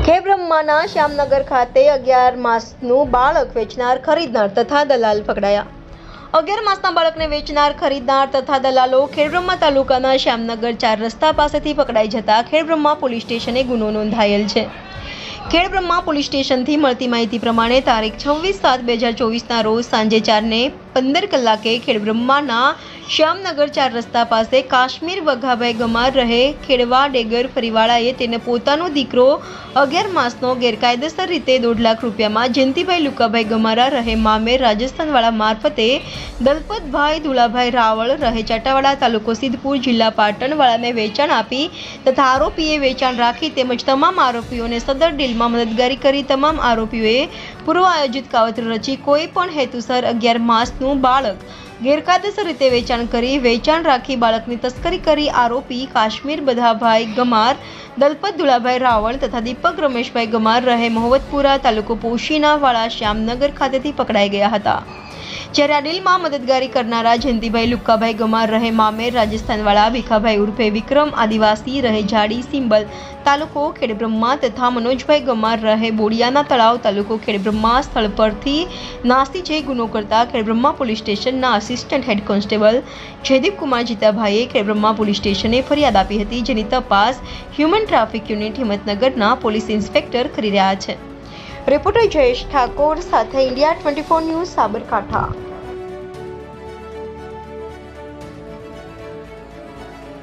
ખેડબ્રહ્માના શ્યામનગર ખાતે 11 માસનું બાળક વેચનાર ખરીદનાર તથા દલાલ પકડાયા। 11 માસના બાળકને વેચનાર ખરીદનાર તથા દલાલો ખેડબ્રહ્મા તાલુકાના શ્યામનગર 4 રસ્તા પાસેથી પકડાઈ જતા ખેડબ્રહ્મા પોલીસ સ્ટેશને ગુનો નોંધાયેલ છે। ખેડબ્રહ્મા પોલીસ સ્ટેશનથી મળતી માહિતી પ્રમાણે તારીખ 26/7/2024ના રોજ સાંજે 4:15 કલાકે ખેડબ્રહ્માના શ્યામનગર 4 રસ્તા પાસે કાશ્મીર વઘાભાઈ ગમાર રહે ખેડવા ડેગર ફરીવાળાએ તેને પોતાનો દીકરો 11 માસનો ગેરકાયદેસર રીતે 2 લાખ રૂપિયામાં જયંતિભાઈ લુકાભાઈ ગમારા રહે મામેર રાજસ્થાનવાળા મારફતે દલપતભાઈ દુલાભાઈ રાવળ રહે ચાટાવાડા તાલુકો સિદ્ધપુર જિલ્લા પાટણવાળાને વેચાણ આપી તથા આરોપીએ વેચાણ રાખી તેમજ તમામ આરોપીઓને સદર ડીલમાં મદદગારી કરી તમામ આરોપીઓએ પૂર્વ આયોજિત કાવતરું રચી કોઈ પણ હેતુસર 11 માસનું બાળક ગેરકાયદેસર રીતે વેચાણ કરી વેચાણ રાખી બાળકની તસ્કરી કરી આરોપી કાશ્મીર બધાભાઈ ગમાર દલપત દુલાભાઈ રાવળ તથા દીપક રમેશભાઈ ગમાર રહે મોહમ્મદપુરા તાલુકો પોશીનાવાળા શ્યામનગર ખાતેથી પકડાઈ ગયા હતા। જ્યારે આ ડીલમાં મદદગારી કરનારા જયંતિભાઈ લુક્કાભાઈ ગમાર રહે મામેર રાજસ્થાનવાળા ભીખાભાઈ ઉર્ફે વિક્રમ આદિવાસી રહે જાડી સિંબલ તાલુકો ખેડબ્રહ્મા તથા મનોજભાઈ ગમાર રહે બોડિયાના તળાવ તાલુકો ખેડબ્રહ્મા સ્થળ પરથી નાસી જઈ ગુનો કરતા ખેડબ્રહ્મા પોલીસ સ્ટેશનના assistant head constable Jaydeep Kumar જીતાભાઈએ ખેડબ્રહ્મા પોલીસ સ્ટેશને ફરિયાદ આપી હતી, જેની તપાસ હ્યુમન ટ્રાફિક યુનિટ હિંમતનગરના પોલીસ ઇન્સ્પેક્ટર કરી રહ્યા છે। રિપોર્ટર જયેશ ઠાકોર સાથે ઇન્ડિયા 24 ન્યૂઝ સાબરકાંઠા।